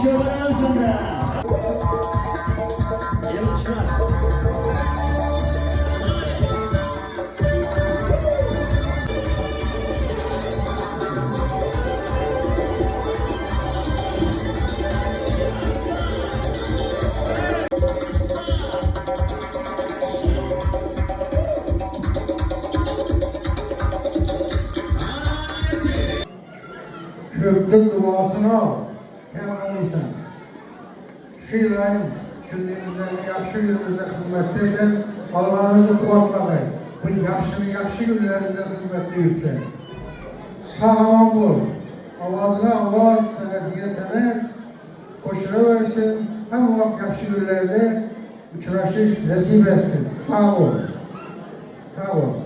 çoban ağzında. Yavuşlar. Kökten duasını al. Hem olursan. Şiirayım. Günümüzden, yakşı günümüzde hizmetteysen Allah'ınızı kuvvetlemeyin. Bu yakşı günlerinde hizmette yüksek. Sağlam bul. Avazına avaz, senediye senet. Koşuna versin. Hem o yakşı günlerde uçuraşış nasip etsin. Sağ ol. Sağ ol.